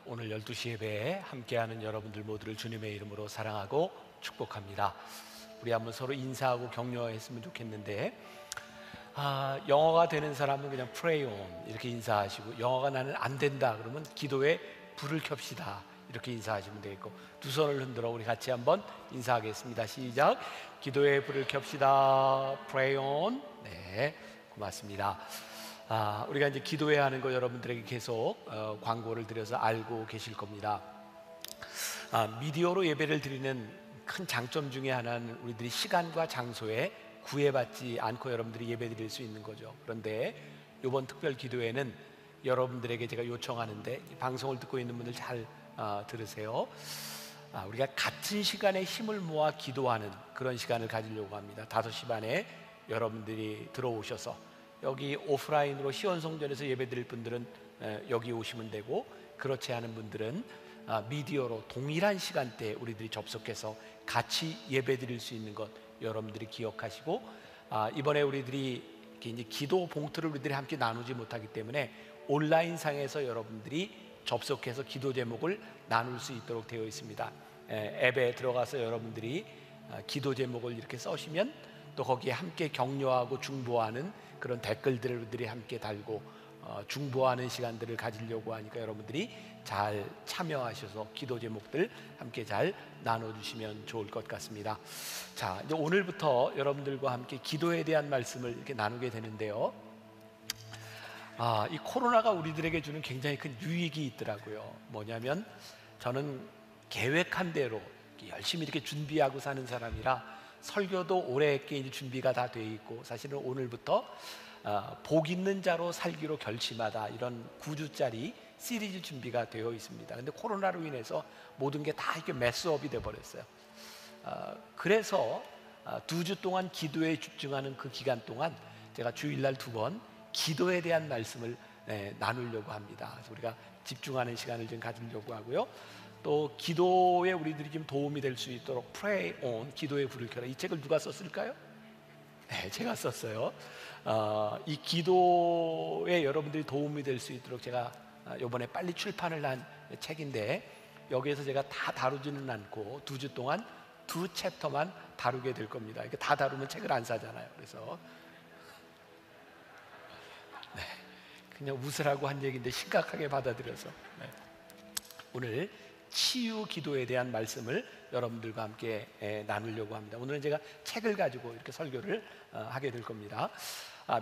오늘 12시 예배에 함께하는 여러분들 모두를 주님의 이름으로 사랑하고 축복합니다. 우리 한번 서로 인사하고 격려했으면 좋겠는데, 영어가 되는 사람은 그냥 pray on 이렇게 인사하시고, 영어가 나는 안 된다 그러면 기도에 불을 켭시다 이렇게 인사하시면 되겠고, 두 손을 흔들어 우리 같이 한번 인사하겠습니다. 시작. 기도에 불을 켭시다. pray on. 네, 고맙습니다. 우리가 이제 기도해야 하는 거 여러분들에게 계속 광고를 드려서 알고 계실 겁니다. 미디어로 예배를 드리는 큰 장점 중에 하나는 우리들이 시간과 장소에 구애받지 않고 여러분들이 예배 드릴 수 있는 거죠. 그런데 이번 특별 기도회는 여러분들에게 제가 요청하는데, 이 방송을 듣고 있는 분들 잘 들으세요. 우리가 같은 시간에 힘을 모아 기도하는 그런 시간을 가지려고 합니다. 5시 반에 여러분들이 들어오셔서, 여기 오프라인으로 시원성전에서 예배 드릴 분들은 여기 오시면 되고, 그렇지 않은 분들은 미디어로 동일한 시간대에 우리들이 접속해서 같이 예배 드릴 수 있는 것 여러분들이 기억하시고, 이번에 우리들이 이제 기도 봉투를 우리들이 함께 나누지 못하기 때문에 온라인상에서 여러분들이 접속해서 기도 제목을 나눌 수 있도록 되어 있습니다. 앱에 들어가서 여러분들이 기도 제목을 이렇게 써시면 또 거기에 함께 격려하고 중보하는 그런 댓글들을 우리들이 함께 달고 중보하는 시간들을 가지려고 하니까 여러분들이 잘 참여하셔서 기도 제목들 함께 잘 나눠주시면 좋을 것 같습니다. 자, 이제 오늘부터 여러분들과 함께 기도에 대한 말씀을 이렇게 나누게 되는데요. 이 코로나가 우리들에게 주는 굉장히 큰 유익이 있더라고요. 뭐냐면, 저는 계획한 대로 열심히 이렇게 준비하고 사는 사람이라 설교도 올해께 이제 준비가 다 돼 있고, 사실은 오늘부터 복 있는 자로 살기로 결심하다 이런 9주짜리 시리즈 준비가 되어 있습니다. 근데 코로나로 인해서 모든 게 다 이렇게 메스업이 돼 버렸어요. 그래서 2주 동안 기도에 집중하는 그 기간 동안 제가 주일날 2번 기도에 대한 말씀을 나누려고 합니다. 그래서 우리가 집중하는 시간을 좀 가지려고 하고요. 또 기도에 우리들이 좀 도움이 될 수 있도록 Pray on, 기도에 불을 켜라, 이 책을 누가 썼을까요? 네, 제가 썼어요. 이 기도에 여러분들이 도움이 될 수 있도록 제가 이번에 빨리 출판을 한 책인데, 여기에서 제가 다 다루지는 않고 2주 동안 2챕터만 다루게 될 겁니다. 이렇게 다 다루면 책을 안 사잖아요. 그래서 그냥 웃으라고 한 얘기인데 심각하게 받아들여서 오늘 치유 기도에 대한 말씀을 여러분들과 함께 나누려고 합니다. 오늘은 제가 책을 가지고 이렇게 설교를 하게 될 겁니다.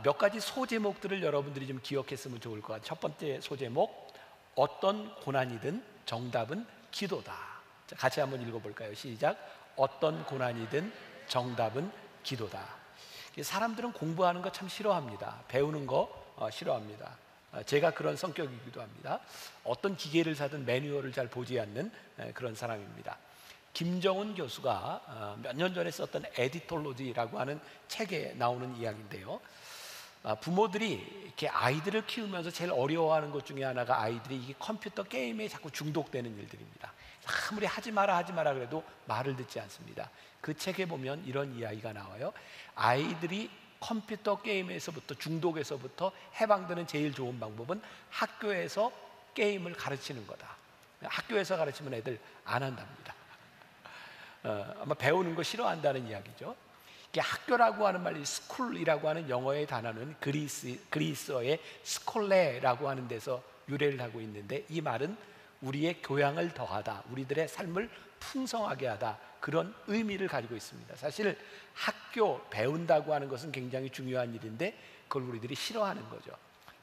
몇 가지 소제목들을 여러분들이 좀 기억했으면 좋을 것 같아요. 첫 번째 소제목, 어떤 고난이든 정답은 기도다. 자, 같이 한번 읽어볼까요? 시작. 어떤 고난이든 정답은 기도다. 사람들은 공부하는 거 참 싫어합니다. 배우는 거 싫어합니다. 제가 그런 성격이기도 합니다. 어떤 기계를 사든 매뉴얼을 잘 보지 않는 그런 사람입니다. 김정은 교수가 몇 년 전에 썼던 에디톨로지라고 하는 책에 나오는 이야기인데요. 부모들이 이렇게 아이들을 키우면서 제일 어려워하는 것 중에 하나가, 아이들이 이게 컴퓨터 게임에 자꾸 중독되는 일들입니다. 아무리 하지 마라 그래도 말을 듣지 않습니다. 그 책에 보면 이런 이야기가 나와요. 아이들이 컴퓨터 게임에서부터, 중독에서부터 해방되는 제일 좋은 방법은 학교에서 게임을 가르치는 거다. 학교에서 가르치면 애들 안 한답니다. 아마 배우는 거 싫어한다는 이야기죠. 이게 학교라고 하는 말이 스쿨이라고 하는 영어의 단어는 그리스어의 스콜레라고 하는 데서 유래를 하고 있는데, 이 말은 우리의 교양을 더하다, 우리들의 삶을 풍성하게 하다, 그런 의미를 가지고 있습니다. 사실 학교 배운다고 하는 것은 굉장히 중요한 일인데 그걸 우리들이 싫어하는 거죠.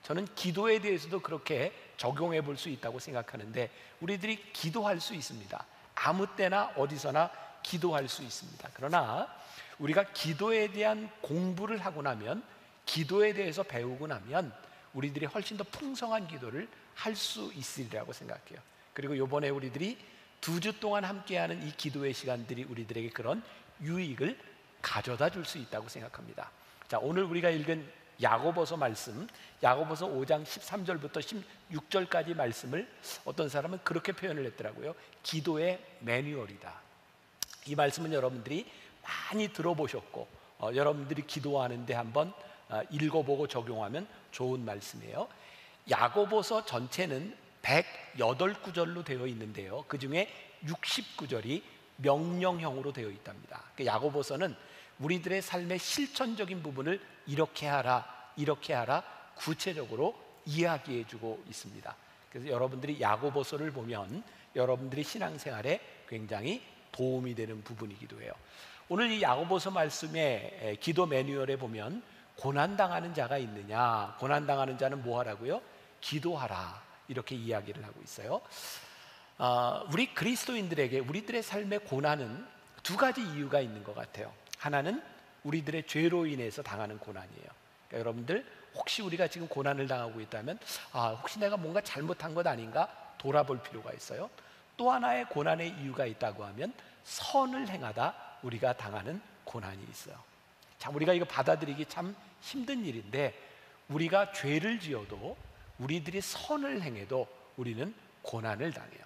저는 기도에 대해서도 그렇게 적용해 볼 수 있다고 생각하는데, 우리들이 기도할 수 있습니다. 아무 때나 어디서나 기도할 수 있습니다. 그러나 우리가 기도에 대한 공부를 하고 나면, 기도에 대해서 배우고 나면 우리들이 훨씬 더 풍성한 기도를 할 수 있으리라고 생각해요. 그리고 이번에 우리들이 2주 동안 함께하는 이 기도의 시간들이 우리들에게 그런 유익을 가져다 줄 수 있다고 생각합니다. 자, 오늘 우리가 읽은 야고보서 말씀, 야고보서 5장 13절부터 16절까지 말씀을 어떤 사람은 그렇게 표현을 했더라고요. 기도의 매뉴얼이다. 이 말씀은 여러분들이 많이 들어보셨고, 여러분들이 기도하는데 한번 읽어보고 적용하면 좋은 말씀이에요. 야고보서 전체는 108구절로 되어 있는데요, 그 중에 60구절이 명령형으로 되어 있답니다. 야고보서는 우리들의 삶의 실천적인 부분을 이렇게 하라, 이렇게 하라 구체적으로 이야기해 주고 있습니다. 그래서 여러분들이 야고보서를 보면 여러분들이 신앙생활에 굉장히 도움이 되는 부분이기도 해요. 오늘 이 야고보서 말씀의 기도 매뉴얼에 보면 고난당하는 자가 있느냐, 고난당하는 자는 뭐 하라고요? 기도하라, 이렇게 이야기를 하고 있어요. 우리 그리스도인들에게 우리들의 삶의 고난은 두 가지 이유가 있는 것 같아요. 하나는 우리들의 죄로 인해서 당하는 고난이에요. 그러니까 여러분들, 혹시 우리가 지금 고난을 당하고 있다면 혹시 내가 뭔가 잘못한 것 아닌가 돌아볼 필요가 있어요. 또 하나의 고난의 이유가 있다고 하면 선을 행하다 우리가 당하는 고난이 있어요. 참, 우리가 이거 받아들이기 참 힘든 일인데, 우리가 죄를 지어도 우리들이 선을 행해도 우리는 고난을 당해요.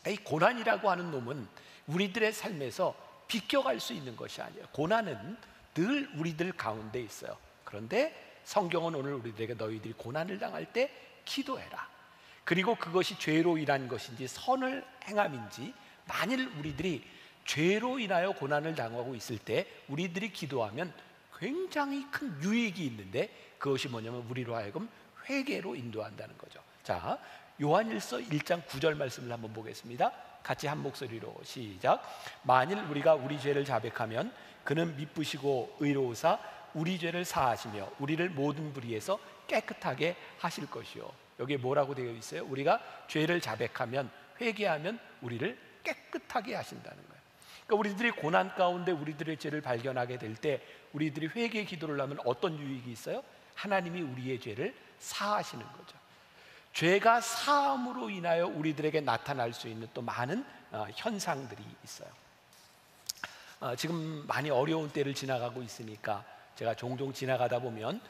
이 고난이라고 하는 놈은 우리들의 삶에서 비껴갈 수 있는 것이 아니에요. 고난은 늘 우리들 가운데 있어요. 그런데 성경은 오늘 우리들에게 너희들이 고난을 당할 때 기도해라, 그리고 그것이 죄로 인한 것인지 선을 행함인지, 만일 우리들이 죄로 인하여 고난을 당하고 있을 때 우리들이 기도하면 굉장히 큰 유익이 있는데, 그것이 뭐냐면 우리로 하여금 회개로 인도한다는 거죠. 자, 요한일서 1장 9절 말씀을 한번 보겠습니다. 같이 한 목소리로 시작. 만일 우리가 우리 죄를 자백하면 그는 미쁘시고 의로우사 우리 죄를 사하시며 우리를 모든 불의에서 깨끗하게 하실 것이요. 여기에 뭐라고 되어 있어요? 우리가 죄를 자백하면, 회개하면 우리를 깨끗하게 하신다는 거예요. 그러니까 우리들이 고난 가운데 우리들의 죄를 발견하게 될 때 우리들이 회개 기도를 하면 어떤 유익이 있어요? 하나님이 우리의 죄를 사하시는 거죠. 죄가 사함으로 인하여 우리들에게 나타날 수 있는 또 많은 현상들이 있어요. 지금 많이 어려운 때를 지나가고 있으니까 제가 종종 지나가다 보면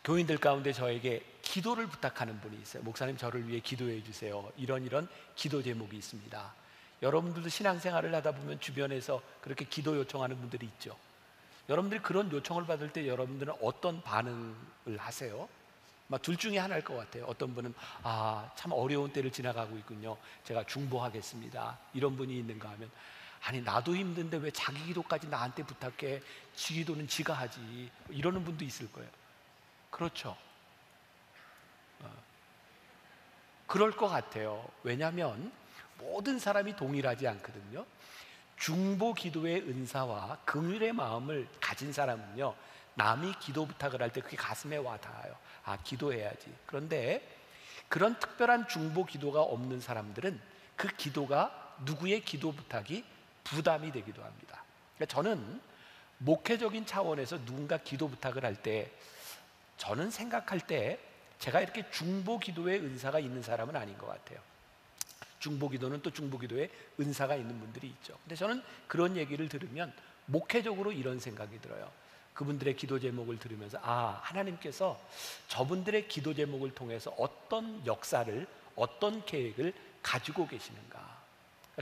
교인들 가운데 저에게 기도를 부탁하는 분이 있어요. 목사님, 저를 위해 기도해 주세요. 이런 기도 제목이 있습니다. 여러분들도 신앙생활을 하다 보면 주변에서 그렇게 기도 요청하는 분들이 있죠. 여러분들이 그런 요청을 받을 때 여러분들은 어떤 반응을 하세요? 둘 중에 하나일 것 같아요. 어떤 분은 참 어려운 때를 지나가고 있군요, 제가 중보하겠습니다, 이런 분이 있는가 하면, 아니 나도 힘든데 왜 자기 기도까지 나한테 부탁해, 지 기도는 지가 하지, 이러는 분도 있을 거예요. 그렇죠. 그럴 것 같아요. 왜냐하면 모든 사람이 동일하지 않거든요. 중보 기도의 은사와 긍휼의 마음을 가진 사람은요, 남이 기도 부탁을 할 때 그게 가슴에 와 닿아요. 기도해야지. 그런데 그런 특별한 중보 기도가 없는 사람들은 그 기도가, 누구의 기도 부탁이 부담이 되기도 합니다. 그러니까 저는 목회적인 차원에서 누군가 기도 부탁을 할 때, 저는 생각할 때 제가 이렇게 중보 기도의 은사가 있는 사람은 아닌 것 같아요. 중보 기도는 또 중보 기도에 은사가 있는 분들이 있죠. 근데 저는 그런 얘기를 들으면 목회적으로 이런 생각이 들어요. 그분들의 기도 제목을 들으면서 하나님께서 저분들의 기도 제목을 통해서 어떤 역사를, 어떤 계획을 가지고 계시는가.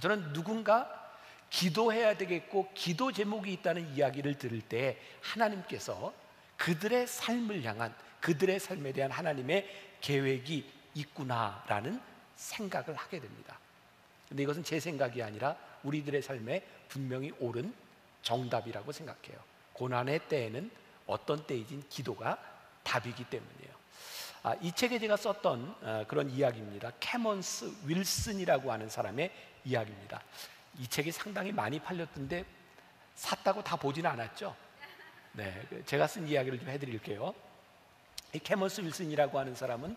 저는 누군가 기도해야 되겠고 기도 제목이 있다는 이야기를 들을 때 하나님께서 그들의 삶을 향한, 그들의 삶에 대한 하나님의 계획이 있구나라는 생각을 하게 됩니다. 근데 이것은 제 생각이 아니라 우리들의 삶에 분명히 옳은 정답이라고 생각해요. 고난의 때에는 어떤 때이든 기도가 답이기 때문이에요. 이 책에 제가 썼던 그런 이야기입니다. 캐먼스 윌슨이라고 하는 사람의 이야기입니다. 이 책이 상당히 많이 팔렸던데 샀다고 다 보지는 않았죠. 네, 제가 쓴 이야기를 좀 해드릴게요. 이 캐먼스 윌슨이라고 하는 사람은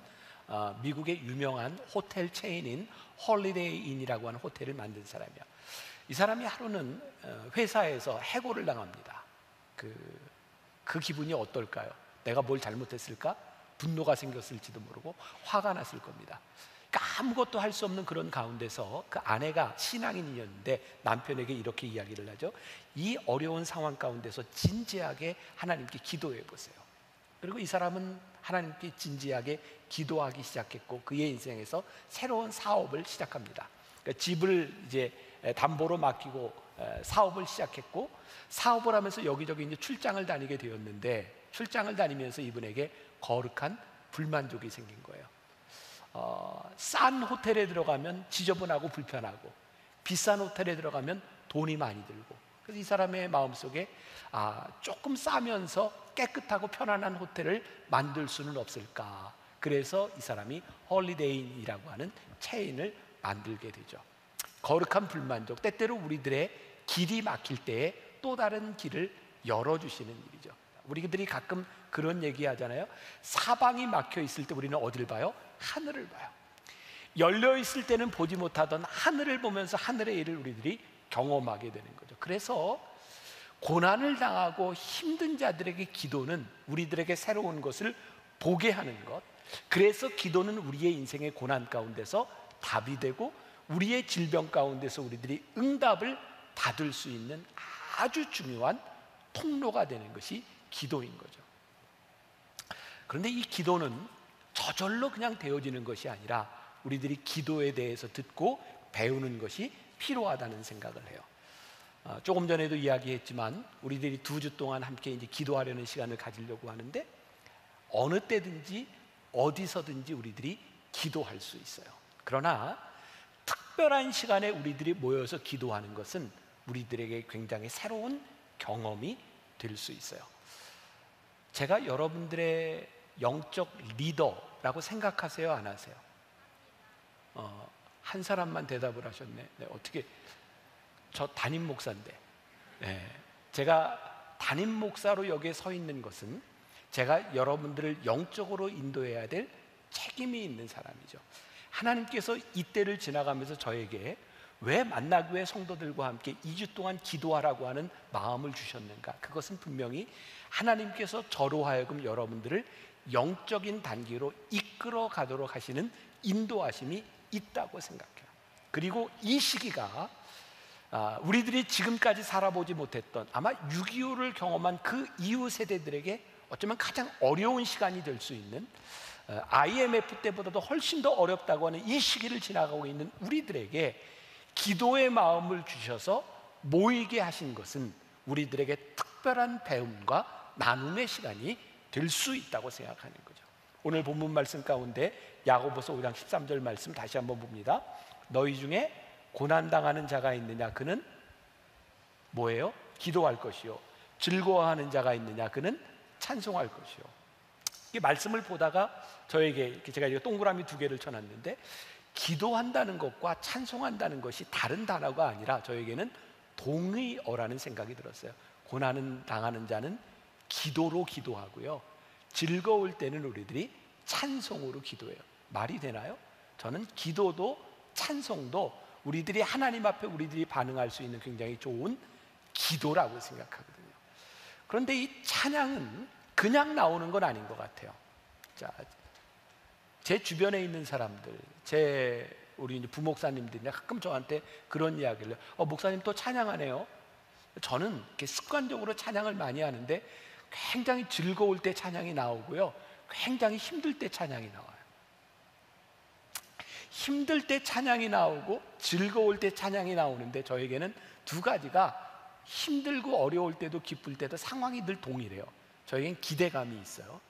미국의 유명한 호텔 체인인 홀리데이 인이라고 하는 호텔을 만든 사람이에요. 이 사람이 하루는 회사에서 해고를 당합니다. 그 기분이 어떨까요? 내가 뭘 잘못했을까? 분노가 생겼을지도 모르고 화가 났을 겁니다. 그러니까 아무것도 할 수 없는 그런 가운데서 그 아내가 신앙인이었는데 남편에게 이렇게 이야기를 하죠. 이 어려운 상황 가운데서 진지하게 하나님께 기도해 보세요. 그리고 이 사람은 하나님께 진지하게 기도하기 시작했고 그의 인생에서 새로운 사업을 시작합니다. 그러니까 집을 이제 담보로 맡기고 사업을 시작했고, 사업을 하면서 여기저기 이제 출장을 다니게 되었는데, 출장을 다니면서 이분에게 거룩한 불만족이 생긴 거예요. 싼 호텔에 들어가면 지저분하고 불편하고, 비싼 호텔에 들어가면 돈이 많이 들고. 그래서 이 사람의 마음속에 조금 싸면서 깨끗하고 편안한 호텔을 만들 수는 없을까. 그래서 이 사람이 홀리데이인이라고 하는 체인을 만들게 되죠. 거룩한 불만족, 때때로 우리들의 길이 막힐 때에 또 다른 길을 열어주시는 일이죠. 우리들이 가끔 그런 얘기 하잖아요. 사방이 막혀 있을 때 우리는 어디를 봐요? 하늘을 봐요. 열려 있을 때는 보지 못하던 하늘을 보면서 하늘의 일을 우리들이 경험하게 되는 거죠. 그래서 고난을 당하고 힘든 자들에게 기도는 우리들에게 새로운 것을 보게 하는 것. 그래서 기도는 우리의 인생의 고난 가운데서 답이 되고, 우리의 질병 가운데서 우리들이 응답을 받을 수 있는 아주 중요한 통로가 되는 것이 기도인 거죠. 그런데 이 기도는 저절로 그냥 되어지는 것이 아니라 우리들이 기도에 대해서 듣고 배우는 것이 필요하다는 생각을 해요. 조금 전에도 이야기했지만 우리들이 2주 동안 함께 이제 기도하려는 시간을 가지려고 하는데, 어느 때든지 어디서든지 우리들이 기도할 수 있어요. 그러나 특별한 시간에 우리들이 모여서 기도하는 것은 우리들에게 굉장히 새로운 경험이 될 수 있어요. 제가 여러분들의 영적 리더라고 생각하세요? 안 하세요? 한 사람만 대답을 하셨네. 네, 어떻게? 저 담임 목사인데. 네, 제가 담임 목사로 여기에 서 있는 것은 제가 여러분들을 영적으로 인도해야 될 책임이 있는 사람이죠. 하나님께서 이때를 지나가면서 저에게 왜 만나교회 성도들과 함께 2주 동안 기도하라고 하는 마음을 주셨는가? 그것은 분명히 하나님께서 저로 하여금 여러분들을 영적인 단계로 이끌어 가도록 하시는 인도하심이 있다고 생각해요. 그리고 이 시기가 우리들이 지금까지 살아보지 못했던, 아마 6.25를 경험한 그 이후 세대들에게 어쩌면 가장 어려운 시간이 될 수 있는, IMF 때보다도 훨씬 더 어렵다고 하는 이 시기를 지나가고 있는 우리들에게 기도의 마음을 주셔서 모이게 하신 것은 우리들에게 특별한 배움과 나눔의 시간이 될 수 있다고 생각하는 거죠. 오늘 본문 말씀 가운데 야고보서 5장 13절 말씀 다시 한번 봅니다. 너희 중에 고난당하는 자가 있느냐? 그는 뭐예요? 기도할 것이요. 즐거워하는 자가 있느냐? 그는 찬송할 것이요. 이 말씀을 보다가 저에게 제가 동그라미 2개를 쳐놨는데, 기도한다는 것과 찬송한다는 것이 다른 단어가 아니라 저에게는 동의어라는 생각이 들었어요. 고난을 당하는 자는 기도로 기도하고요, 즐거울 때는 우리들이 찬송으로 기도해요. 말이 되나요? 저는 기도도 찬송도 우리들이 하나님 앞에 우리들이 반응할 수 있는 굉장히 좋은 기도라고 생각하거든요. 그런데 이 찬양은 그냥 나오는 건 아닌 것 같아요. 자, 제 주변에 있는 사람들, 우리 이제 부목사님들이 가끔 저한테 그런 이야기를 해요. 목사님 또 찬양하네요. 저는 이렇게 습관적으로 찬양을 많이 하는데 굉장히 즐거울 때 찬양이 나오고요, 굉장히 힘들 때 찬양이 나와요. 힘들 때 찬양이 나오고 즐거울 때 찬양이 나오는데, 저에게는 두 가지가 힘들고 어려울 때도 기쁠 때도 상황이 늘 동일해요. 저에겐 기대감이 있어요.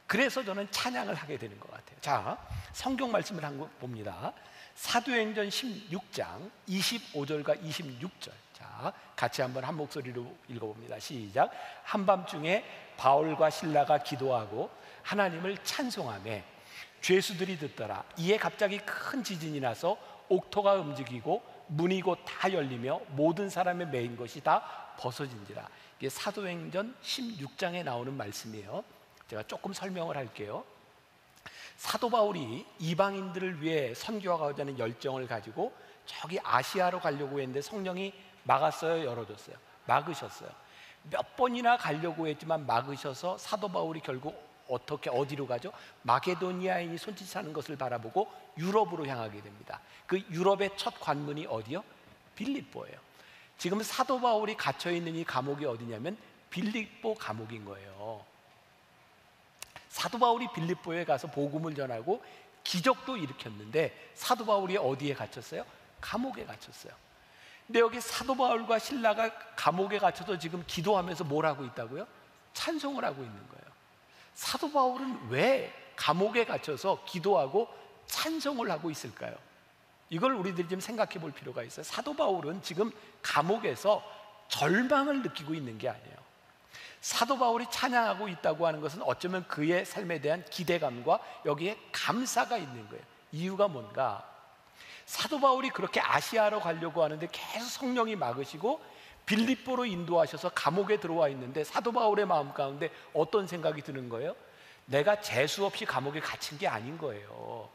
그래서 저는 찬양을 하게 되는 것 같아요. 자, 성경 말씀을 한번 봅니다. 사도행전 16장 25절과 26절. 자, 같이 한번 한 목소리로 읽어봅니다. 시작. 한밤중에 바울과 실라가 기도하고 하나님을 찬송하며 죄수들이 듣더라. 이에 갑자기 큰 지진이 나서 옥토가 움직이고 문이 곧 다 열리며 모든 사람의 매인 것이 다 벗어진지라. 이게 사도행전 16장에 나오는 말씀이에요. 제가 조금 설명을 할게요. 사도 바울이 이방인들을 위해 선교하고자 하는 열정을 가지고 저기 아시아로 가려고 했는데 성령이 막았어요, 열어줬어요? 막으셨어요. 몇 번이나 가려고 했지만 막으셔서 사도 바울이 결국 어디로 가죠? 마게도니아인이 손짓하는 것을 바라보고 유럽으로 향하게 됩니다. 그 유럽의 첫 관문이 어디요? 빌립보예요. 지금 사도 바울이 갇혀있는 이 감옥이 어디냐면 빌립보 감옥인 거예요. 사도 바울이 빌립보에 가서 복음을 전하고 기적도 일으켰는데 사도 바울이 어디에 갇혔어요? 감옥에 갇혔어요. 근데 여기 사도 바울과 실라가 감옥에 갇혀서 지금 기도하면서 뭘 하고 있다고요? 찬송을 하고 있는 거예요. 사도 바울은 왜 감옥에 갇혀서 기도하고 찬송을 하고 있을까요? 이걸 우리들이 좀 생각해 볼 필요가 있어요. 사도 바울은 지금 감옥에서 절망을 느끼고 있는 게 아니에요. 사도 바울이 찬양하고 있다고 하는 것은 어쩌면 그의 삶에 대한 기대감과 여기에 감사가 있는 거예요. 이유가 뭔가? 사도 바울이 그렇게 아시아로 가려고 하는데 계속 성령이 막으시고 빌립보로 인도하셔서 감옥에 들어와 있는데 사도 바울의 마음 가운데 어떤 생각이 드는 거예요? 내가 재수 없이 감옥에 갇힌 게 아닌 거예요.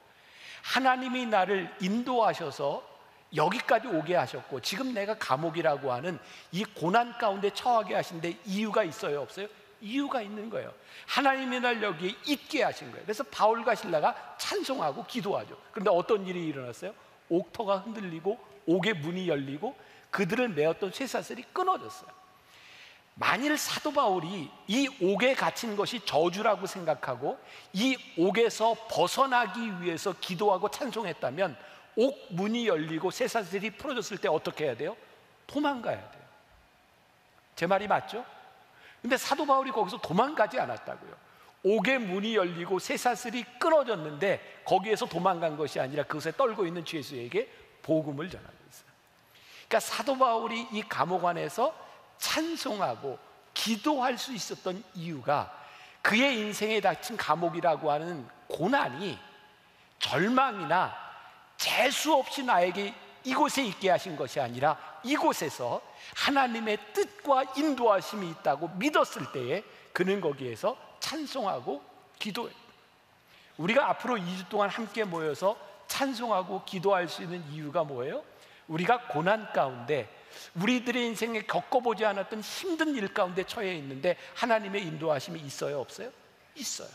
하나님이 나를 인도하셔서 여기까지 오게 하셨고 지금 내가 감옥이라고 하는 이 고난 가운데 처하게 하신 데 이유가 있어요, 없어요? 이유가 있는 거예요. 하나님이 날 여기에 있게 하신 거예요. 그래서 바울과 실라가 찬송하고 기도하죠. 그런데 어떤 일이 일어났어요? 옥터가 흔들리고 옥의 문이 열리고 그들을 메었던 쇠사슬이 끊어졌어요. 만일 사도 바울이 이 옥에 갇힌 것이 저주라고 생각하고 이 옥에서 벗어나기 위해서 기도하고 찬송했다면 옥 문이 열리고 쇠사슬이 풀어졌을 때 어떻게 해야 돼요? 도망가야 돼요. 제 말이 맞죠? 근데 사도 바울이 거기서 도망가지 않았다고요. 옥의 문이 열리고 쇠사슬이 끊어졌는데 거기에서 도망간 것이 아니라 그것에 떨고 있는 죄수에게 복음을 전하고 있어요. 그러니까 사도 바울이 이 감옥 안에서 찬송하고 기도할 수 있었던 이유가 그의 인생에 닥친 감옥이라고 하는 고난이 절망이나 재수 없이 나에게 이곳에 있게 하신 것이 아니라 이곳에서 하나님의 뜻과 인도하심이 있다고 믿었을 때에 그는 거기에서 찬송하고 기도해요. 우리가 앞으로 2주 동안 함께 모여서 찬송하고 기도할 수 있는 이유가 뭐예요? 우리가 고난 가운데 우리들의 인생에 겪어보지 않았던 힘든 일 가운데 처해 있는데 하나님의 인도하심이 있어요, 없어요? 있어요.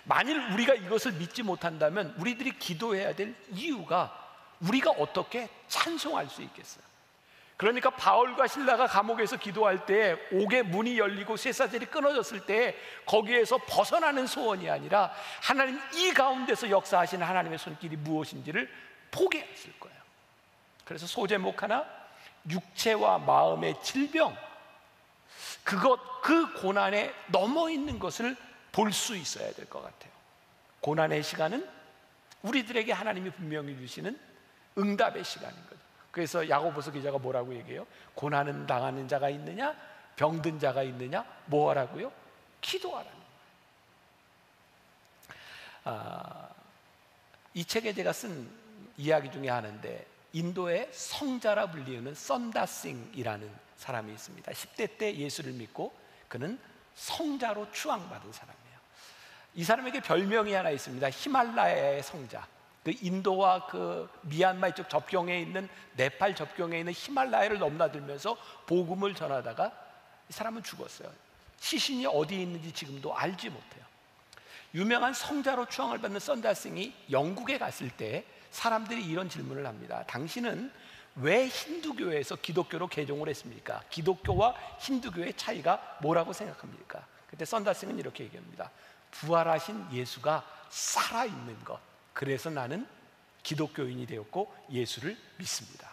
만일 우리가 이것을 믿지 못한다면 우리들이 기도해야 될 이유가 우리가 어떻게 찬송할 수 있겠어요? 그러니까 바울과 실라가 감옥에서 기도할 때 옥의 문이 열리고 쇠사슬이 끊어졌을 때 거기에서 벗어나는 소원이 아니라 하나님 이 가운데서 역사하시는 하나님의 손길이 무엇인지를 보게 했을 거예요. 그래서 소제목 하나, 육체와 마음의 질병, 그 고난에 넘어 있는 것을 볼 수 있어야 될 것 같아요. 고난의 시간은 우리들에게 하나님이 분명히 주시는 응답의 시간인 거죠. 그래서 야고보서 기자가 뭐라고 얘기해요? 고난은 당하는 자가 있느냐? 병든 자가 있느냐? 뭐 하라고요? 기도하라는 거예요. 이 책에 제가 쓴 이야기 중에 하나인데 인도의 성자라 불리우는 썬다싱이라는 사람이 있습니다. 10대 때 예수를 믿고 그는 성자로 추앙받은 사람이에요. 이 사람에게 별명이 하나 있습니다. 히말라야의 성자. 그 인도와 그 미얀마 이쪽 접경에 있는 네팔 접경에 있는 히말라야를 넘나들면서 복음을 전하다가 이 사람은 죽었어요. 시신이 어디에 있는지 지금도 알지 못해요. 유명한 성자로 추앙을 받는 썬다싱이 영국에 갔을 때 사람들이 이런 질문을 합니다. 당신은 왜 힌두교에서 기독교로 개종을 했습니까? 기독교와 힌두교의 차이가 뭐라고 생각합니까? 그때 썬다싱은 이렇게 얘기합니다. 부활하신 예수가 살아있는 것, 그래서 나는 기독교인이 되었고 예수를 믿습니다.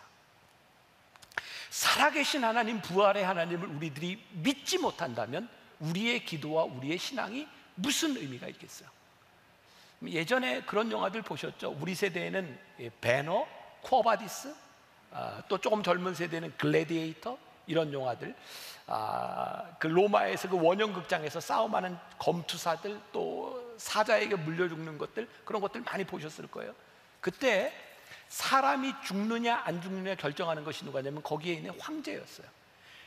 살아계신 하나님, 부활의 하나님을 우리들이 믿지 못한다면 우리의 기도와 우리의 신앙이 무슨 의미가 있겠어요? 예전에 그런 영화들 보셨죠? 우리 세대에는 배너, 쿠어바디스, 또 조금 젊은 세대는 글래디에이터, 이런 영화들, 그 로마에서 그 원형극장에서 싸움하는 검투사들, 또 사자에게 물려 죽는 것들, 그런 것들 많이 보셨을 거예요. 그때 사람이 죽느냐 안 죽느냐 결정하는 것이 누가냐면 거기에 있는 황제였어요.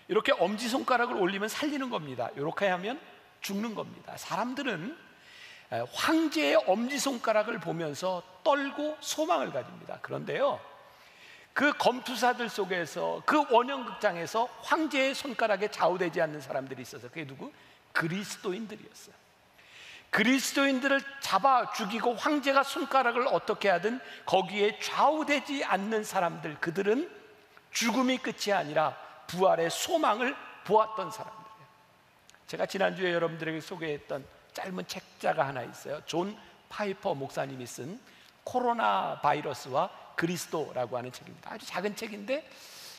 이렇게 엄지손가락을 올리면 살리는 겁니다. 이렇게 하면 죽는 겁니다. 사람들은 황제의 엄지손가락을 보면서 떨고 소망을 가집니다. 그런데요, 그 검투사들 속에서 그 원형극장에서 황제의 손가락에 좌우되지 않는 사람들이 있어서 그게 누구? 그리스도인들이었어요. 그리스도인들을 잡아 죽이고 황제가 손가락을 어떻게 하든 거기에 좌우되지 않는 사람들, 그들은 죽음이 끝이 아니라 부활의 소망을 보았던 사람들이에요. 제가 지난주에 여러분들에게 소개했던 짧은 책자가 하나 있어요. 존 파이퍼 목사님이 쓴 코로나 바이러스와 그리스도라고 하는 책입니다. 아주 작은 책인데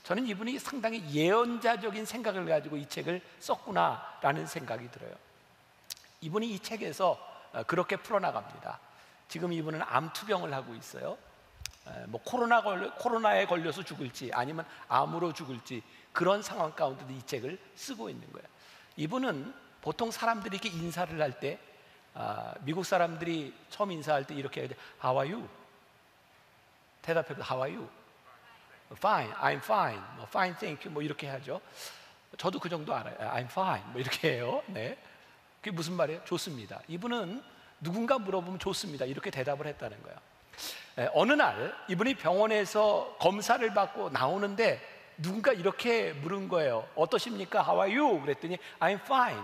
저는 이분이 상당히 예언자적인 생각을 가지고 이 책을 썼구나라는 생각이 들어요. 이분이 이 책에서 그렇게 풀어나갑니다. 지금 이분은 암 투병을 하고 있어요. 뭐 코로나에 걸려서 죽을지 아니면 암으로 죽을지 그런 상황 가운데도 이 책을 쓰고 있는 거예요. 이분은 보통 사람들이 이렇게 인사를 할 때 미국 사람들이 처음 인사할 때 이렇게 해야 돼. How are you? 대답해도 How are you? Fine, I'm fine. 뭐, fine, thank you. 뭐 이렇게 하죠. 저도 그 정도 알아요. I'm fine. 뭐 이렇게 해요. 네. 그게 무슨 말이에요? 좋습니다. 이분은 누군가 물어보면 좋습니다. 이렇게 대답을 했다는 거예요. 어느 날 이분이 병원에서 검사를 받고 나오는데 누군가 이렇게 물은 거예요. 어떠십니까? How are you? 그랬더니 I'm fine.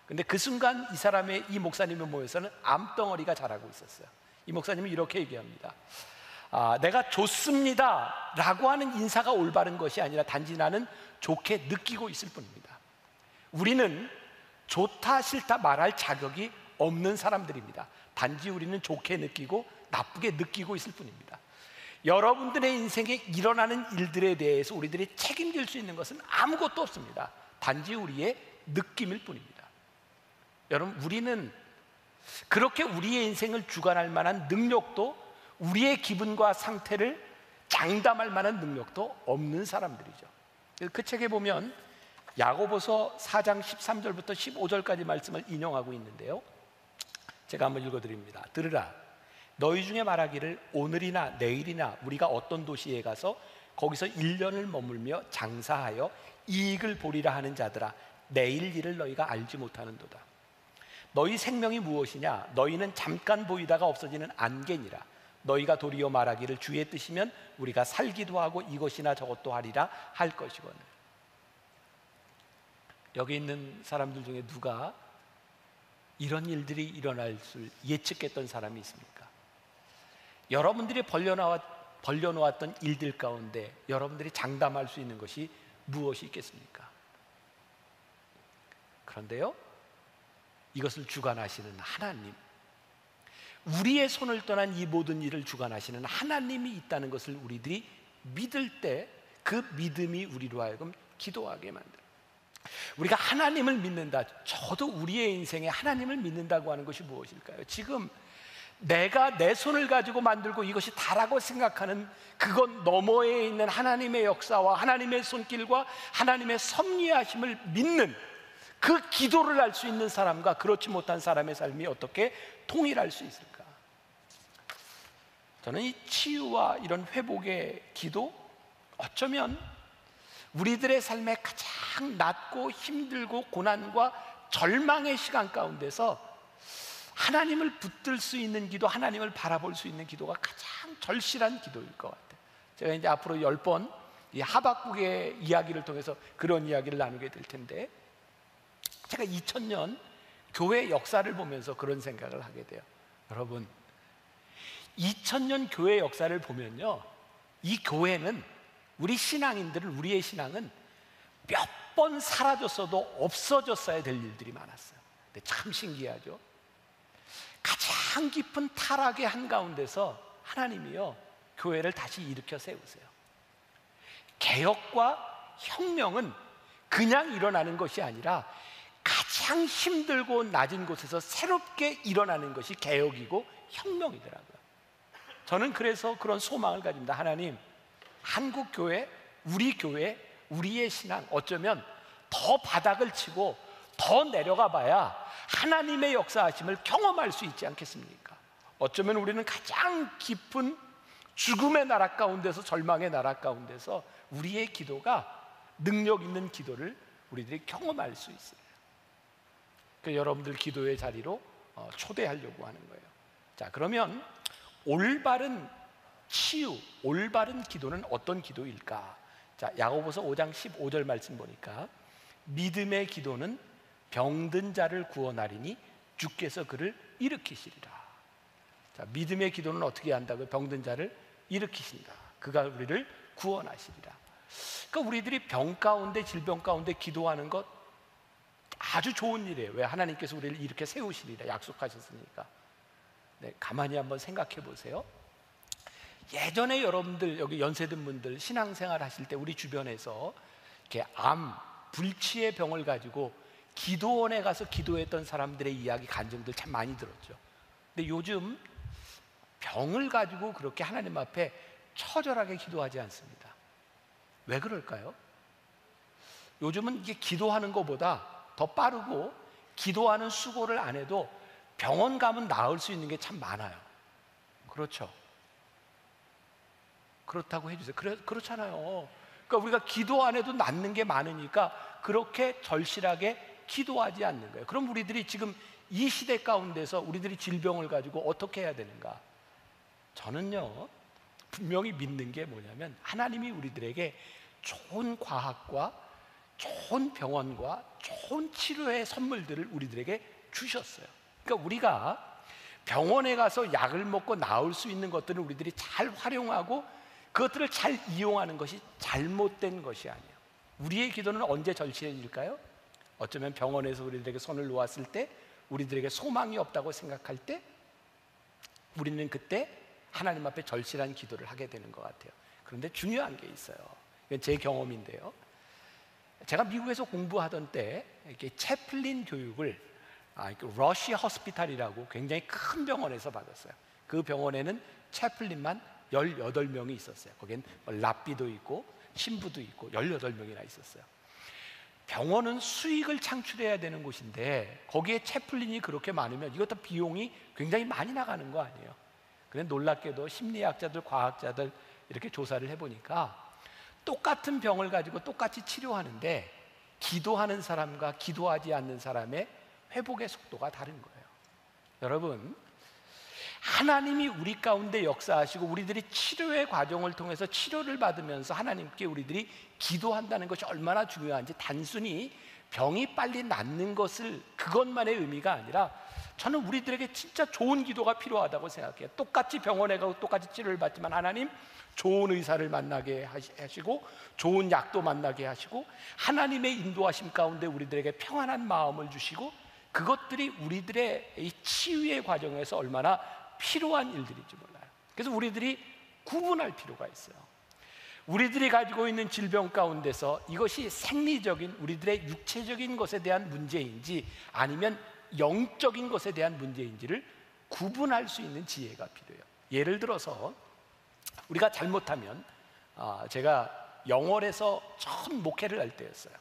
근데 그 순간 이 목사님의 모여서는 암덩어리가 자라고 있었어요. 이 목사님은 이렇게 얘기합니다. 내가 좋습니다 라고 하는 인사가 올바른 것이 아니라 단지 나는 좋게 느끼고 있을 뿐입니다. 우리는 좋다 싫다 말할 자격이 없는 사람들입니다. 단지 우리는 좋게 느끼고 나쁘게 느끼고 있을 뿐입니다. 여러분들의 인생에 일어나는 일들에 대해서 우리들이 책임질 수 있는 것은 아무것도 없습니다. 단지 우리의 느낌일 뿐입니다. 여러분, 우리는 그렇게 우리의 인생을 주관할 만한 능력도, 우리의 기분과 상태를 장담할 만한 능력도 없는 사람들이죠. 그 책에 보면 야고보서 4장 13절부터 15절까지 말씀을 인용하고 있는데요, 제가 한번 읽어드립니다. 들으라. 너희 중에 말하기를 오늘이나 내일이나 우리가 어떤 도시에 가서 거기서 1년을 머물며 장사하여 이익을 보리라 하는 자들아, 내일 일을 너희가 알지 못하는도다. 너희 생명이 무엇이냐? 너희는 잠깐 보이다가 없어지는 안개니라. 너희가 도리어 말하기를 주의 뜻이면 우리가 살기도 하고 이것이나 저것도 하리라 할 것이거늘. 여기 있는 사람들 중에 누가 이런 일들이 일어날 줄 예측했던 사람이 있습니까? 여러분들이 벌려놓았던 일들 가운데 여러분들이 장담할 수 있는 것이 무엇이 있겠습니까? 그런데요, 이것을 주관하시는 하나님, 우리의 손을 떠난 이 모든 일을 주관하시는 하나님이 있다는 것을 우리들이 믿을 때 그 믿음이 우리로 하여금 기도하게 만들어요. 우리가 하나님을 믿는다, 저도 우리의 인생에 하나님을 믿는다고 하는 것이 무엇일까요? 지금 내가 내 손을 가지고 만들고 이것이 다라고 생각하는 그것 너머에 있는 하나님의 역사와 하나님의 손길과 하나님의 섭리하심을 믿는 그 기도를 할 수 있는 사람과 그렇지 못한 사람의 삶이 어떻게 통일할 수 있을까? 저는 이 치유와 이런 회복의 기도, 어쩌면 우리들의 삶에 가장 낮고 힘들고 고난과 절망의 시간 가운데서 하나님을 붙들 수 있는 기도, 하나님을 바라볼 수 있는 기도가 가장 절실한 기도일 것 같아요. 제가 이제 앞으로 10번 이 하박국의 이야기를 통해서 그런 이야기를 나누게 될 텐데, 제가 2000년 교회 역사를 보면서 그런 생각을 하게 돼요. 여러분, 2000년 교회 역사를 보면요, 이 교회는, 우리 신앙인들은, 우리의 신앙은 몇 번 사라졌어도 없어졌어야 될 일들이 많았어요. 근데 참 신기하죠. 가장 깊은 타락의 한가운데서 하나님이요, 교회를 다시 일으켜 세우세요. 개혁과 혁명은 그냥 일어나는 것이 아니라 가장 힘들고 낮은 곳에서 새롭게 일어나는 것이 개혁이고 혁명이더라고요. 저는 그래서 그런 소망을 가집니다. 하나님, 한국 교회, 우리의 신앙, 어쩌면 더 바닥을 치고 더 내려가 봐야 하나님의 역사하심을 경험할 수 있지 않겠습니까? 어쩌면 우리는 가장 깊은 죽음의 나라 가운데서, 절망의 나라 가운데서 우리의 기도가 능력 있는 기도를 우리들이 경험할 수 있어요. 그 여러분들 기도의 자리로 초대하려고 하는 거예요. 자, 그러면 올바른 치유, 올바른 기도는 어떤 기도일까? 자, 야고보서 5장 15절 말씀 보니까 믿음의 기도는 병든 자를 구원하리니 주께서 그를 일으키시리라. 자, 믿음의 기도는 어떻게 한다고요? 병든 자를 일으키신다. 그가 우리를 구원하시리라. 그러니까 우리들이 병 가운데, 질병 가운데 기도하는 것 아주 좋은 일이에요. 왜? 하나님께서 우리를 이렇게 세우시리라 약속하셨으니까. 네, 가만히 한번 생각해 보세요. 예전에 여러분들, 여기 연세든 분들 신앙생활 하실 때 우리 주변에서 이렇게 암, 불치의 병을 가지고 기도원에 가서 기도했던 사람들의 이야기, 간증들 참 많이 들었죠. 근데 요즘 병을 가지고 그렇게 하나님 앞에 처절하게 기도하지 않습니다. 왜 그럴까요? 요즘은 이게 기도하는 것보다 더 빠르고, 기도하는 수고를 안 해도 병원 가면 나을 수 있는 게 참 많아요. 그렇죠? 그렇다고 해주세요. 그렇잖아요. 그러니까 우리가 기도 안 해도 낫는 게 많으니까 그렇게 절실하게 기도하지 않는 거예요. 그럼 우리들이 지금 이 시대 가운데서 우리들이 질병을 가지고 어떻게 해야 되는가? 저는요, 분명히 믿는 게 뭐냐면, 하나님이 우리들에게 좋은 과학과 좋은 병원과 좋은 치료의 선물들을 우리들에게 주셨어요. 그러니까 우리가 병원에 가서 약을 먹고 나을 수 있는 것들을 우리들이 잘 활용하고 그것들을 잘 이용하는 것이 잘못된 것이 아니에요. 우리의 기도는 언제 절실해질까요? 어쩌면 병원에서 우리들에게 손을 놓았을 때, 우리들에게 소망이 없다고 생각할 때, 우리는 그때 하나님 앞에 절실한 기도를 하게 되는 것 같아요. 그런데 중요한 게 있어요. 이건 제 경험인데요, 제가 미국에서 공부하던 때 이렇게 채플린 교육을 러시 허스피탈이라고 굉장히 큰 병원에서 받았어요. 그 병원에는 채플린만 18명이 있었어요. 거기엔 랍비도 있고 신부도 있고 18명이나 있었어요. 병원은 수익을 창출해야 되는 곳인데 거기에 채플린이 그렇게 많으면 이것도 비용이 굉장히 많이 나가는 거 아니에요. 그런데 놀랍게도 심리학자들, 과학자들 이렇게 조사를 해보니까 똑같은 병을 가지고 똑같이 치료하는데 기도하는 사람과 기도하지 않는 사람의 회복의 속도가 다른 거예요. 여러분, 하나님이 우리 가운데 역사하시고 우리들이 치료의 과정을 통해서 치료를 받으면서 하나님께 우리들이 기도한다는 것이 얼마나 중요한지, 단순히 병이 빨리 낫는 것을, 그것만의 의미가 아니라 저는 우리들에게 진짜 좋은 기도가 필요하다고 생각해요. 똑같이 병원에 가고 똑같이 치료를 받지만 하나님, 좋은 의사를 만나게 하시고 좋은 약도 만나게 하시고 하나님의 인도하심 가운데 우리들에게 평안한 마음을 주시고, 그것들이 우리들의 이 치유의 과정에서 얼마나 필요한 일들인지 몰라요. 그래서 우리들이 구분할 필요가 있어요. 우리들이 가지고 있는 질병 가운데서 이것이 생리적인 우리들의 육체적인 것에 대한 문제인지 아니면 영적인 것에 대한 문제인지를 구분할 수 있는 지혜가 필요해요. 예를 들어서 우리가 잘못하면, 제가 영월에서 처음 목회를 할 때였어요.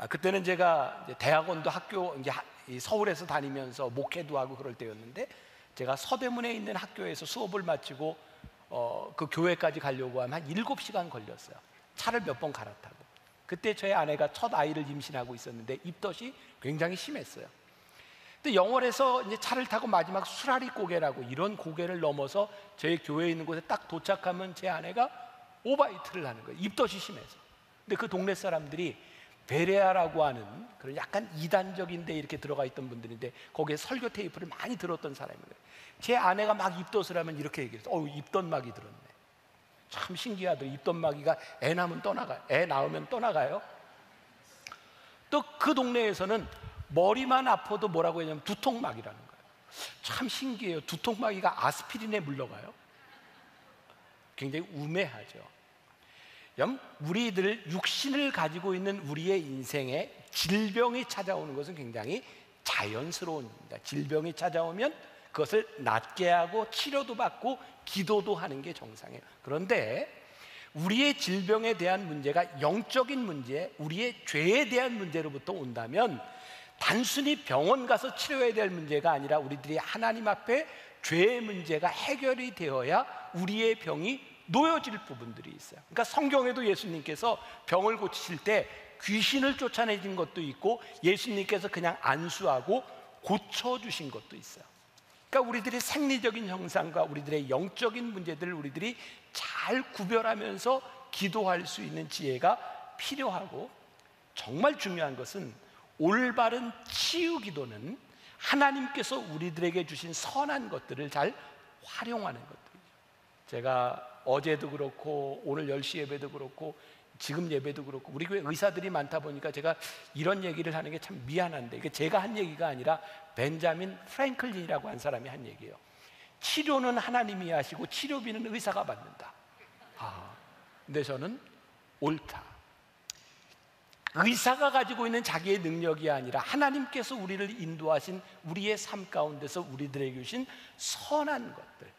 그때는 제가 이제 대학원도 학교 이제 서울에서 다니면서 목회도 하고 그럴 때였는데, 제가 서대문에 있는 학교에서 수업을 마치고 그 교회까지 가려고 하면 한 7시간 걸렸어요. 차를 몇 번 갈아타고. 그때 저희 아내가 첫 아이를 임신하고 있었는데 입덧이 굉장히 심했어요. 근데 영월에서 이제 차를 타고 마지막 수라리 고개라고, 이런 고개를 넘어서 저희 교회에 있는 곳에 딱 도착하면 제 아내가 오바이트를 하는 거예요. 입덧이 심해서. 근데 그 동네 사람들이 베레아라고 하는 그런 약간 이단적인 데 이렇게 들어가 있던 분들인데 거기에 설교 테이프를 많이 들었던 사람이에요. 제 아내가 막 입덧을 하면 이렇게 얘기했어요. 입덧막이 들었네. 참 신기하더라고요. 입덧막이가 애 낳으면 떠나가요. 또 그 동네에서는 머리만 아파도 뭐라고 하냐면 두통막이라는 거예요. 참 신기해요. 두통막이가 아스피린에 물러가요. 굉장히 우매하죠. 우리들 육신을 가지고 있는 우리의 인생에 질병이 찾아오는 것은 굉장히 자연스러운 일입니다. 질병이 찾아오면 그것을 낫게 하고 치료도 받고 기도도 하는 게 정상이에요. 그런데 우리의 질병에 대한 문제가 영적인 문제, 우리의 죄에 대한 문제로부터 온다면 단순히 병원 가서 치료해야 될 문제가 아니라 우리들이 하나님 앞에 죄의 문제가 해결이 되어야 우리의 병이 놓여질 부분들이 있어요. 그러니까 성경에도 예수님께서 병을 고치실 때 귀신을 쫓아내신 것도 있고 예수님께서 그냥 안수하고 고쳐주신 것도 있어요. 그러니까 우리들의 생리적인 형상과 우리들의 영적인 문제들을 우리들이 잘 구별하면서 기도할 수 있는 지혜가 필요하고, 정말 중요한 것은 올바른 치유 기도는 하나님께서 우리들에게 주신 선한 것들을 잘 활용하는 것들이죠. 제가 어제도 그렇고 오늘 10시 예배도 그렇고 지금 예배도 그렇고 우리 교회 의사들이 많다 보니까 제가 이런 얘기를 하는 게 참 미안한데, 이게 제가 한 얘기가 아니라 벤자민 프랭클린이라고 한 사람이 한 얘기예요. 치료는 하나님이 하시고 치료비는 의사가 받는다. 근데 저는 옳다. 의사가 가지고 있는 자기의 능력이 아니라 하나님께서 우리를 인도하신 우리의 삶 가운데서 우리들에게 주신 선한 것들.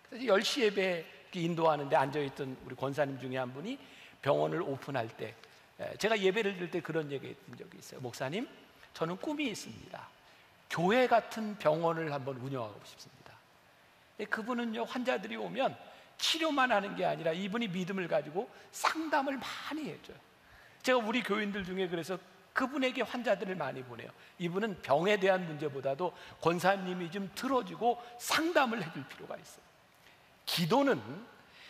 그래서 10시 예배 인도하는데 앉아있던 우리 권사님 중에 한 분이 병원을 오픈할 때 제가 예배를 드릴 때 그런 얘기 했던 적이 있어요. 목사님, 저는 꿈이 있습니다. 교회 같은 병원을 한번 운영하고 싶습니다. 그분은요, 환자들이 오면 치료만 하는 게 아니라 이분이 믿음을 가지고 상담을 많이 해줘요. 제가 우리 교인들 중에 그래서 그분에게 환자들을 많이 보내요. 이분은 병에 대한 문제보다도 권사님이 좀 들어주고 상담을 해줄 필요가 있어요. 기도는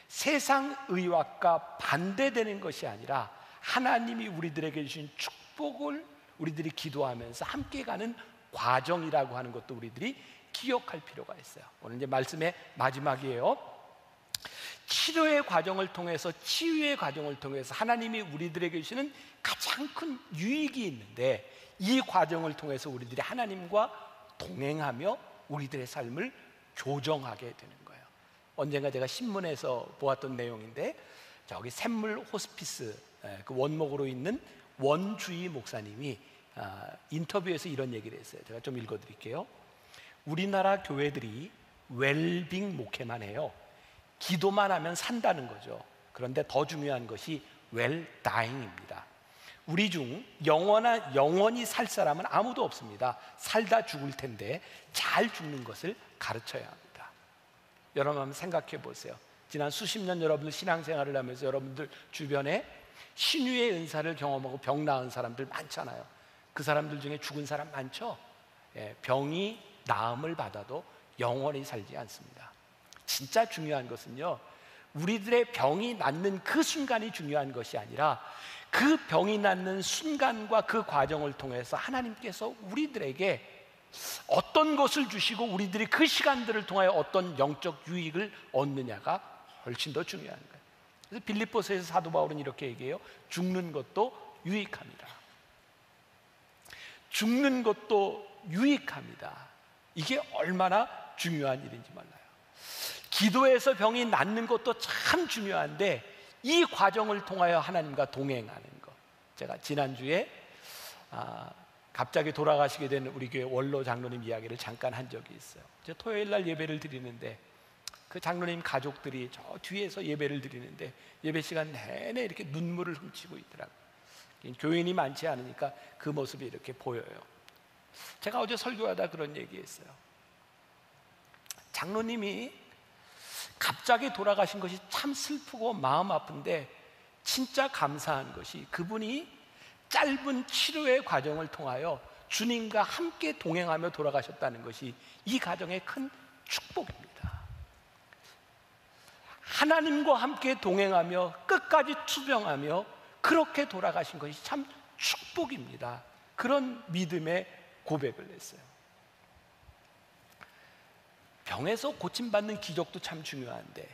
세상 의학과 반대되는 것이 아니라 하나님이 우리들에게 주신 축복을 우리들이 기도하면서 함께 가는 과정이라고 하는 것도 우리들이 기억할 필요가 있어요. 오늘 이제 말씀의 마지막이에요. 치료의 과정을 통해서, 치유의 과정을 통해서 하나님이 우리들에게 주시는 가장 큰 유익이 있는데, 이 과정을 통해서 우리들이 하나님과 동행하며 우리들의 삶을 교정하게 되는 거예요. 언젠가 제가 신문에서 보았던 내용인데, 저기 샘물 호스피스 그 원목으로 있는 원주희 목사님이 인터뷰에서 이런 얘기를 했어요. 제가 좀 읽어드릴게요. 우리나라 교회들이 웰빙 목회만 해요. 기도만 하면 산다는 거죠. 그런데 더 중요한 것이 웰다잉입니다. 우리 중 영원히 살 사람은 아무도 없습니다. 살다 죽을 텐데 잘 죽는 것을 가르쳐야 합니다. 여러분 한번 생각해 보세요. 지난 수십 년 여러분들 신앙생활을 하면서 여러분들 주변에 신유의 은사를 경험하고 병 나은 사람들 많잖아요. 그 사람들 중에 죽은 사람 많죠? 병이 나음을 받아도 영원히 살지 않습니다. 진짜 중요한 것은요, 우리들의 병이 낫는 그 순간이 중요한 것이 아니라 그 병이 낫는 순간과 그 과정을 통해서 하나님께서 우리들에게 어떤 것을 주시고 우리들이 그 시간들을 통하여 어떤 영적 유익을 얻느냐가 훨씬 더 중요한 거예요. 그래서 빌립보서에서 사도 바울은 이렇게 얘기해요. 죽는 것도 유익합니다. 죽는 것도 유익합니다. 이게 얼마나 중요한 일인지 몰라요. 기도에서 병이 낫는 것도 참 중요한데 이 과정을 통하여 하나님과 동행하는 것. 제가 지난주에 갑자기 돌아가시게 된 우리 교회 원로 장로님 이야기를 잠깐 한 적이 있어요. 제가 토요일 날 예배를 드리는데 그 장로님 가족들이 저 뒤에서 예배를 드리는데 예배 시간 내내 이렇게 눈물을 훔치고 있더라고요. 교인이 많지 않으니까 그 모습이 이렇게 보여요. 제가 어제 설교하다 그런 얘기했어요. 장로님이 갑자기 돌아가신 것이 참 슬프고 마음 아픈데 진짜 감사한 것이 그분이 짧은 치료의 과정을 통하여 주님과 함께 동행하며 돌아가셨다는 것이 이 가정의 큰 축복입니다. 하나님과 함께 동행하며 끝까지 투병하며 그렇게 돌아가신 것이 참 축복입니다. 그런 믿음의 고백을 했어요. 병에서 고침받는 기적도 참 중요한데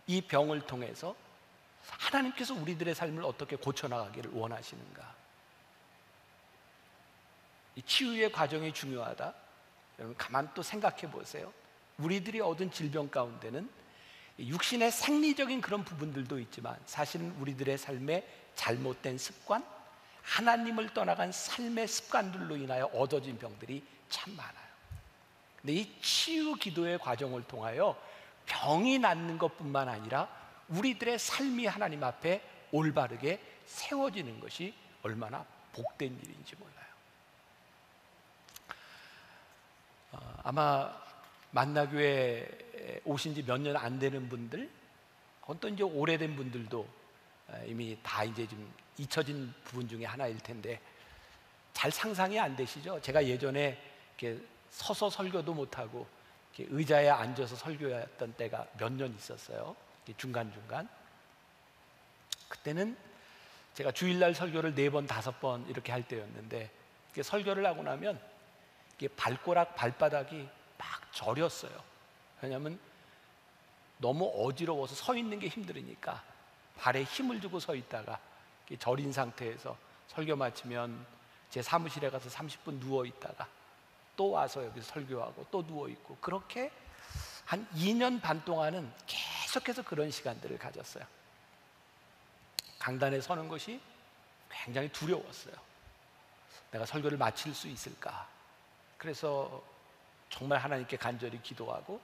이 병을 통해서 하나님께서 우리들의 삶을 어떻게 고쳐나가기를 원하시는가? 이 치유의 과정이 중요하다. 여러분 가만 또 생각해 보세요. 우리들이 얻은 질병 가운데는 육신의 생리적인 그런 부분들도 있지만 사실은 우리들의 삶의 잘못된 습관, 하나님을 떠나간 삶의 습관들로 인하여 얻어진 병들이 참 많아요. 근데 이 치유 기도의 과정을 통하여 병이 낫는 것뿐만 아니라 우리들의 삶이 하나님 앞에 올바르게 세워지는 것이 얼마나 복된 일인지 몰라요. 아마 만나교회 오신 지 몇 년 안 되는 분들, 어떤 이제 오래된 분들도 이미 다 이제 좀 잊혀진 부분 중에 하나일 텐데 잘 상상이 안 되시죠? 제가 예전에 이렇게 서서 설교도 못하고 이렇게 의자에 앉아서 설교했던 때가 몇 년 있었어요. 중간중간. 그때는 제가 주일날 설교를 4번, 5번 이렇게 할 때였는데 설교를 하고 나면 발가락, 발바닥이 막 저렸어요. 왜냐하면 너무 어지러워서 서 있는 게 힘들으니까 발에 힘을 주고 서 있다가 저린 상태에서 설교 마치면 제 사무실에 가서 30분 누워 있다가 또 와서 여기서 설교하고 또 누워 있고 그렇게 한 2년 반 동안은 계속해서 그런 시간들을 가졌어요. 강단에 서는 것이 굉장히 두려웠어요. 내가 설교를 마칠 수 있을까? 그래서 정말 하나님께 간절히 기도하고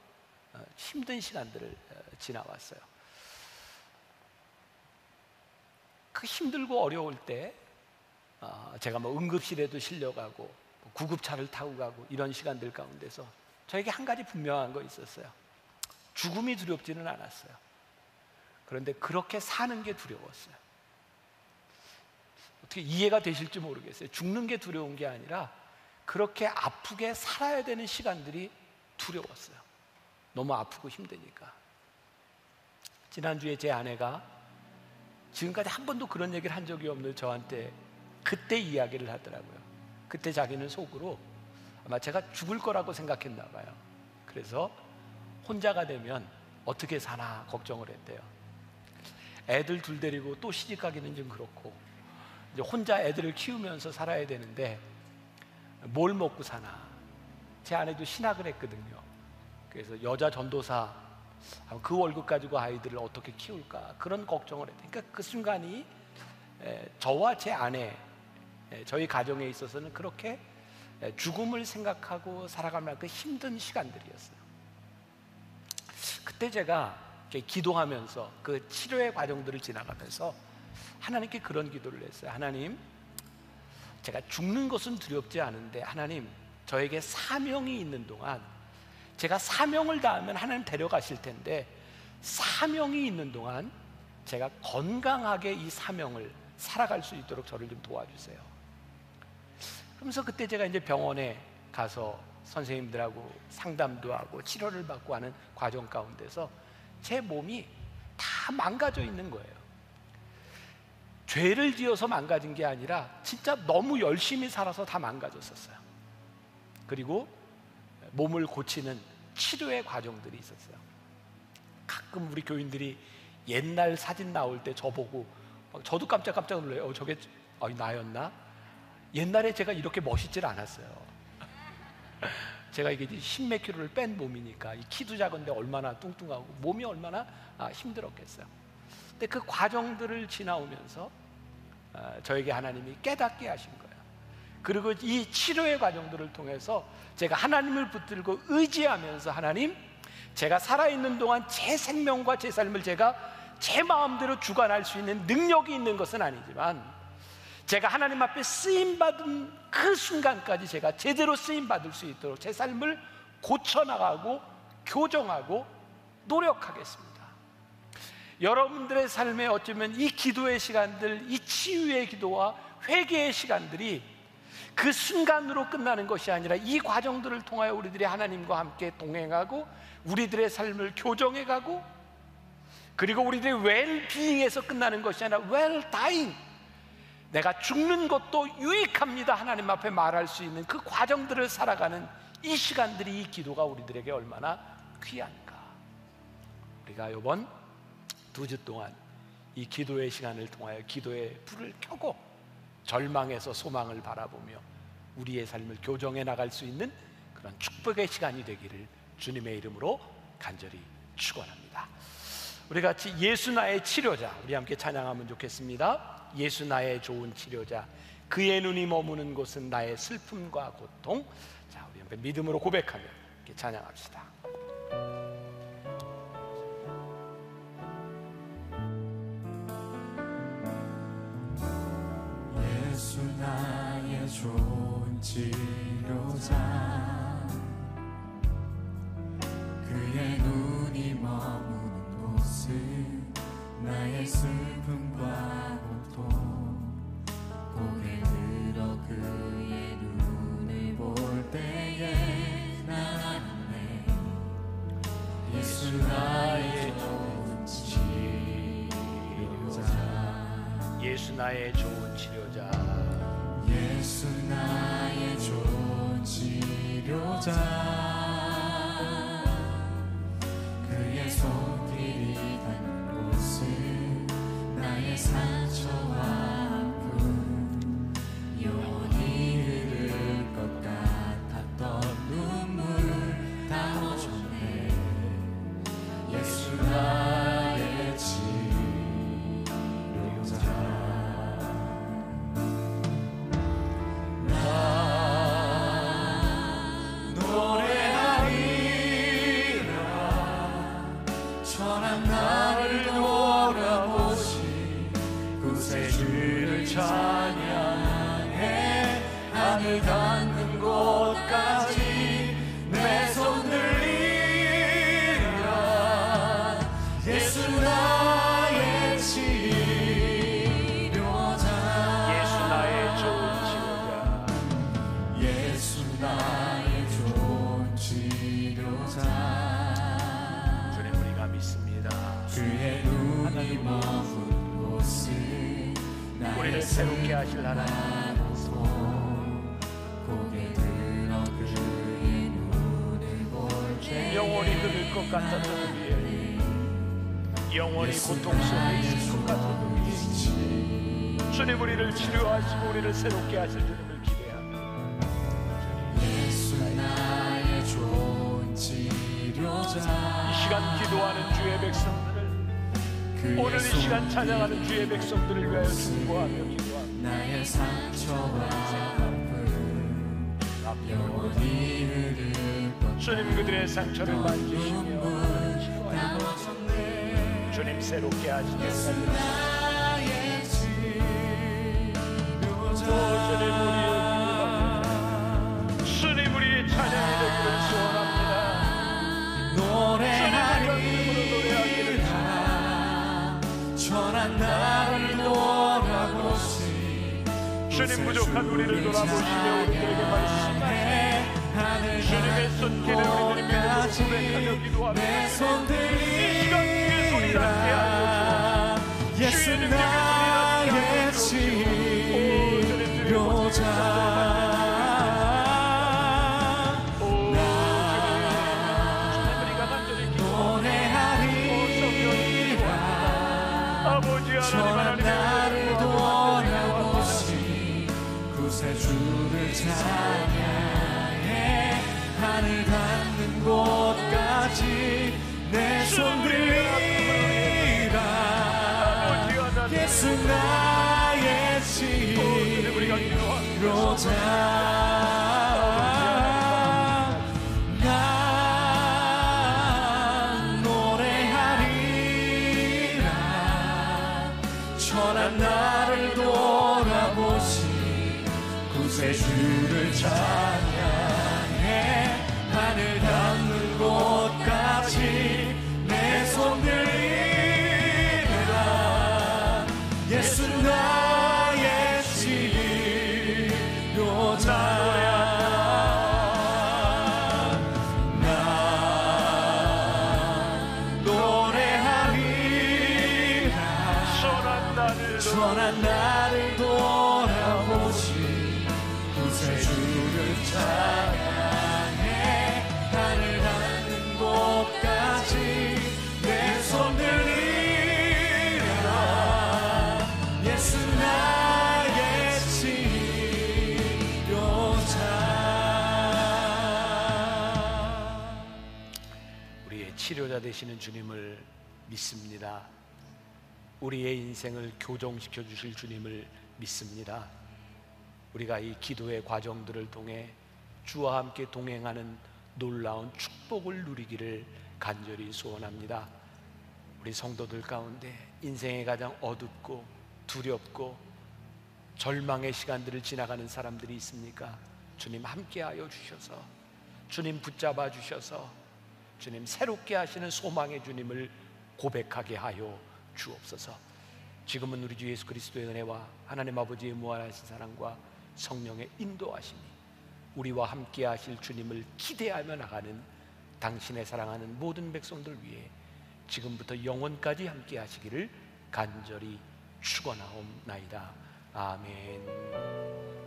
힘든 시간들을 지나왔어요. 그 힘들고 어려울 때 제가 뭐 응급실에도 실려가고 구급차를 타고 가고 이런 시간들 가운데서 저에게 한 가지 분명한 거 있었어요. 죽음이 두렵지는 않았어요. 그런데 그렇게 사는 게 두려웠어요. 어떻게 이해가 되실지 모르겠어요. 죽는 게 두려운 게 아니라 그렇게 아프게 살아야 되는 시간들이 두려웠어요. 너무 아프고 힘드니까. 지난주에 제 아내가 지금까지 한 번도 그런 얘기를 한 적이 없는 저한테 그때 이야기를 하더라고요. 그때 자기는 속으로 아마 제가 죽을 거라고 생각했나 봐요. 그래서 혼자가 되면 어떻게 사나 걱정을 했대요. 애들 둘 데리고 또 시집 가기는 좀 그렇고 이제 혼자 애들을 키우면서 살아야 되는데 뭘 먹고 사나. 제 아내도 신학을 했거든요. 그래서 여자 전도사 그 월급 가지고 아이들을 어떻게 키울까 그런 걱정을 했대요. 그러니까 그 순간이 저와 제 아내 저희 가정에 있어서는 그렇게 죽음을 생각하고 살아가는 그 힘든 시간들이었어요. 그때 제가 기도하면서 그 치료의 과정들을 지나가면서 하나님께 그런 기도를 했어요. 하나님, 제가 죽는 것은 두렵지 않은데 하나님, 저에게 사명이 있는 동안 제가 사명을 다하면 하나님 데려가실 텐데 사명이 있는 동안 제가 건강하게 이 사명을 살아갈 수 있도록 저를 좀 도와주세요. 그러면서 그때 제가 이제 병원에 가서 선생님들하고 상담도 하고 치료를 받고 하는 과정 가운데서 제 몸이 다 망가져 있는 거예요. 죄를 지어서 망가진 게 아니라 진짜 너무 열심히 살아서 다 망가졌었어요. 그리고 몸을 고치는 치료의 과정들이 있었어요. 가끔 우리 교인들이 옛날 사진 나올 때 저보고 저도 깜짝깜짝 놀라요. 저게 나였나? 옛날에 제가 이렇게 멋있질 않았어요. 제가 이게 10몇 킬로를 뺀 몸이니까 이 키도 작은데 얼마나 뚱뚱하고 몸이 얼마나 힘들었겠어요. 근데 그 과정들을 지나오면서 저에게 하나님이 깨닫게 하신 거예요. 그리고 이 치료의 과정들을 통해서 제가 하나님을 붙들고 의지하면서 하나님, 제가 살아있는 동안 제 생명과 제 삶을 제가 제 마음대로 주관할 수 있는 능력이 있는 것은 아니지만 제가 하나님 앞에 쓰임받은 그 순간까지 제가 제대로 쓰임받을 수 있도록 제 삶을 고쳐나가고 교정하고 노력하겠습니다. 여러분들의 삶에 어쩌면 이 기도의 시간들, 이 치유의 기도와 회개의 시간들이 그 순간으로 끝나는 것이 아니라 이 과정들을 통하여 우리들이 하나님과 함께 동행하고 우리들의 삶을 교정해가고 그리고 우리들의 웰비잉에서 끝나는 것이 아니라 웰다잉, 내가 죽는 것도 유익합니다 하나님 앞에 말할 수 있는 그 과정들을 살아가는 이 시간들이, 이 기도가 우리들에게 얼마나 귀한가. 우리가 이번 2주 동안 이 기도의 시간을 통하여 기도의 불을 켜고 절망에서 소망을 바라보며 우리의 삶을 교정해 나갈 수 있는 그런 축복의 시간이 되기를 주님의 이름으로 간절히 축원합니다. 우리 같이 예수 나의 치료자, 우리 함께 찬양하면 좋겠습니다. 예수 나의 좋은 치료자, 그의 눈이 머무는 곳은 나의 슬픔과 고통. 자, 우리 함께 믿음으로 고백하며 이렇게 찬양합시다. 예수 나의 좋은 치료자, 그의 눈이 머무는 곳은 나의 슬픔과 고통. 고개 들어 그의 눈을 볼 때에 난 안내. 예수 나의 좋은 치료자, 예수 나의 좋은 치료자, 예수 나의 좋은 치료자, 그의 손길이 닿는 곳은 나의 상처와 아픔, 영원히 흐를 것 같았던 눈물 닦아줬네. 예수 나의 치료자, 우리를 새롭게 하실 하나님, 고개 들어 그의 눈을 볼 때 영원히 그릴 것 같았던 우리의, 영원히 고통 속에 있을 것 같은 우리, 주님 우리를 치료하시고 우리를 새롭게 하실 주님을 기대합니다. 예수 나의 좋은 치료자 이 시간 기도하는 주의 백성들을, 오늘 이 시간 찬양하는 주의 백성들을 위하여 중보하며 기도합니다. 나의 상처와 아픔 영원히 흐를 것 주님 그들의 상처를 만지시며 치료하시고 주님 새롭게 하시겠습니다. 주님 우리의 기도합니다. 주님 우리의 찬양이 되기를 소원합니다. 노래하리라 전한 나를 돌아보시 주님 부족한 우리를 돌아보시며 우리들에게 말씀하시네. 주님의 손길을 우리들이 믿음으로 고백하며 기도하며 이 시간 주의 손이 닿게 하여 주옵소서. 예수 나의 치료자 전한 나를 돌아보시 구세주를 찬양해 하늘 닿는 곳까지 내 손 들리라 예수 나의 치료자 나를 돌아보시 구세주를 찬양해 하늘 닿는 곳까지 내 손 들리라 예수 나의 치료자 전한 나를 돌아보시 구세주를 찬양해 하늘 닿는 곳까지 내 손 들리라 예수 나의 치료자. 우리의 치료자 되시는 주님을 믿습니다. 우리의 인생을 교정시켜 주실 주님을 믿습니다. 우리가 이 기도의 과정들을 통해 주와 함께 동행하는 놀라운 축복을 누리기를 간절히 소원합니다. 우리 성도들 가운데 인생의 가장 어둡고 두렵고 절망의 시간들을 지나가는 사람들이 있습니까? 주님 함께하여 주셔서, 주님 붙잡아 주셔서 주님 새롭게 하시는 소망의 주님을 고백하게 하여 주옵소서. 지금은 우리 주 예수 그리스도의 은혜와 하나님 아버지의 무한하신 사랑과 성령의 인도하심이 우리와 함께 하실 주님을 기대하며 나가는 당신의 사랑하는 모든 백성들 위해 지금부터 영원까지 함께 하시기를 간절히 축원하옵나이다. 아멘.